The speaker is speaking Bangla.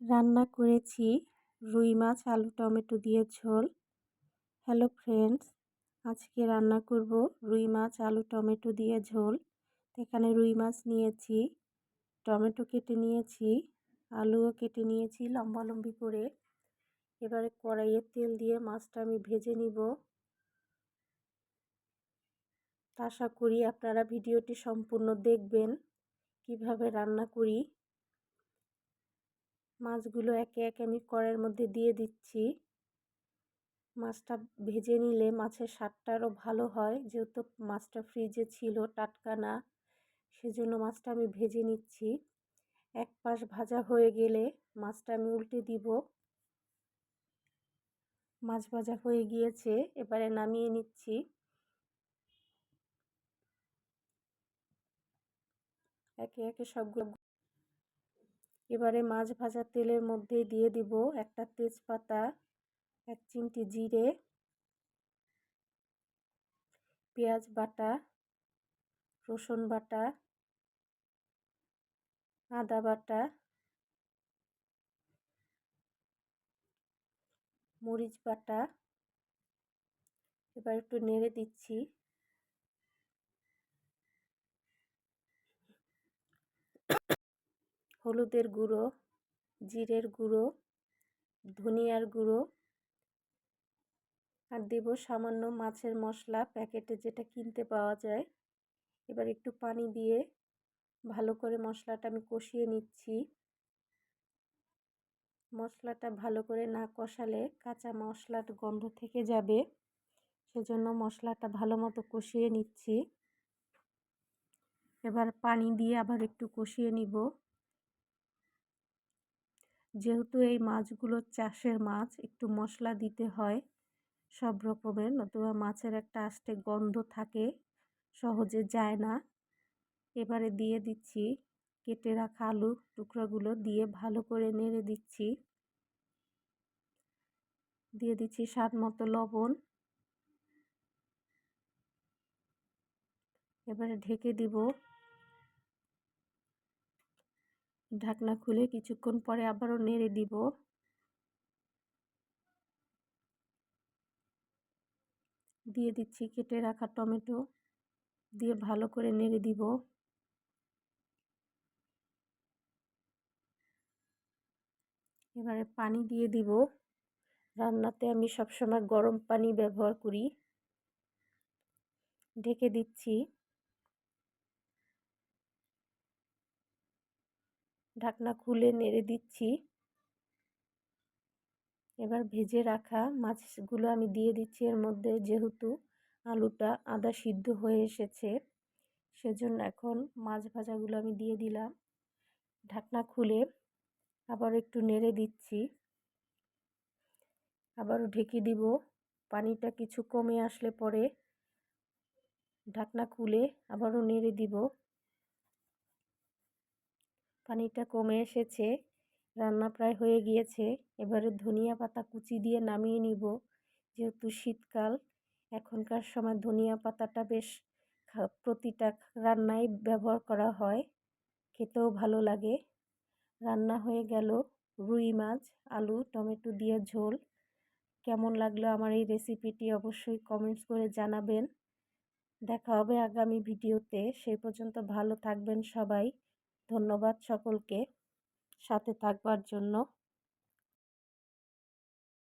রান্না করেছি রুই মাছ আলু টমেটো দিয়ে ঝোল। হ্যালো ফ্রেন্ডস, আজকে রান্না করব রুই মাছ আলু টমেটো দিয়ে ঝোল। এখানে রুই মাছ নিয়েছি, টমেটো কেটে নিয়েছি, আলুও কেটে নিয়েছি লম্বালম্বি করে। এবারে কড়াইয়ে তেল দিয়ে মাছটা আমি ভেজে নিব। আশা করি আপনারা ভিডিওটি সম্পূর্ণ দেখবেন কিভাবে রান্না করি। মাছগুলো একে একে আমি কড়াইয়ের মধ্যে দিয়ে দিচ্ছি। মাছটা ভেজে নিলে মাছের স্বাদটা আরও ভালো হয়, যেহেতু মাছটা ফ্রিজে ছিল, টাটকা না, সেজন্য মাছটা আমি ভেজে নিচ্ছি। এক পাশ ভাজা হয়ে গেলে মাছটা আমি উল্টে দিব। মাছ ভাজা হয়ে গিয়েছে, এবারে নামিয়ে নিচ্ছি। একে একে সবগুলো এবারে মাছ ভাজা তেলের মধ্যে দিয়ে দিব একটা তেজপাতা, 1 চিমটি জিরে, পেঁয়াজ বাটা, রসুন বাটা, আদা বাটা, মরিচ বাটা। এবার একটু নেড়ে দিচ্ছি। হলুদের গুঁড়ো, জিরের গুঁড়ো, ধনিয়ার গুঁড়ো আর দেব সামান্য মাছের মশলা, প্যাকেটে যেটা কিনতে পাওয়া যায়। এবার একটু পানি দিয়ে ভালো করে মশলাটা আমি কষিয়ে নিচ্ছি। মশলাটা ভালো করে না কষালে কাঁচা মশলার গন্ধ থেকে যাবে, সেজন্য মশলাটা ভালো মতো কষিয়ে নিচ্ছি। এবার পানি দিয়ে আবার একটু কষিয়ে নিব। যেহেতু এই মাছগুলো চাষের মাছ, একটু মশলা দিতে হয় সব রকমের, নতুবা মাছের একটা আস্তে গন্ধ থাকে, সহজে যায় না। এবারে দিয়ে দিচ্ছি কেটে রাখা আলু টুকরাগুলো, দিয়ে ভালো করে নেড়ে দিচ্ছি। দিয়ে দিচ্ছি স্বাদ মতো লবণ। এবারে ঢেকে দিব। ঢাকনা খুলে কিছুক্ষণ পরে আবারও নেড়ে দিব। দিয়ে দিচ্ছি কেটে রাখা টমেটো, দিয়ে ভালো করে নেড়ে দিব। এবারে পানি দিয়ে দিব। রান্নাতে আমি সবসময় গরম পানি ব্যবহার করি। ঢেকে দিচ্ছি। ঢাকনা খুলে নেড়ে দিচ্ছি। এবার ভেজে রাখা মাছগুলো আমি দিয়ে দিচ্ছি এর মধ্যে। যেহেতু আলুটা আধা সিদ্ধ হয়ে এসেছে, সেজন্য এখন মাছ ভাজাগুলো আমি দিয়ে দিলাম। ঢাকনা খুলে আবার একটু নেড়ে দিচ্ছি। আবারও ঢেকে দিব। পানিটা কিছু কমে আসলে পরে ঢাকনা খুলে আবারও নেড়ে দিব। পানিটা কমে এসেছে, রান্না প্রায় হয়ে গিয়েছে। এবারে ধনিয়া পাতা কুচি দিয়ে নামিয়ে নিব। যেহেতু শীতকাল, এখনকার সময় ধনিয়া পাতাটা বেশ প্রতিটা রান্নায় ব্যবহার করা হয়, খেতেও ভালো লাগে। রান্না হয়ে গেল রুই মাছ আলু টমেটো দিয়ে ঝোল। কেমন লাগলো আমার এই রেসিপিটি অবশ্যই কমেন্টস করে জানাবেন। দেখা হবে আগামী ভিডিওতে। সেই পর্যন্ত ভালো থাকবেন সবাই। ধন্যবাদ সকলকে সাথে থাকবার জন্য।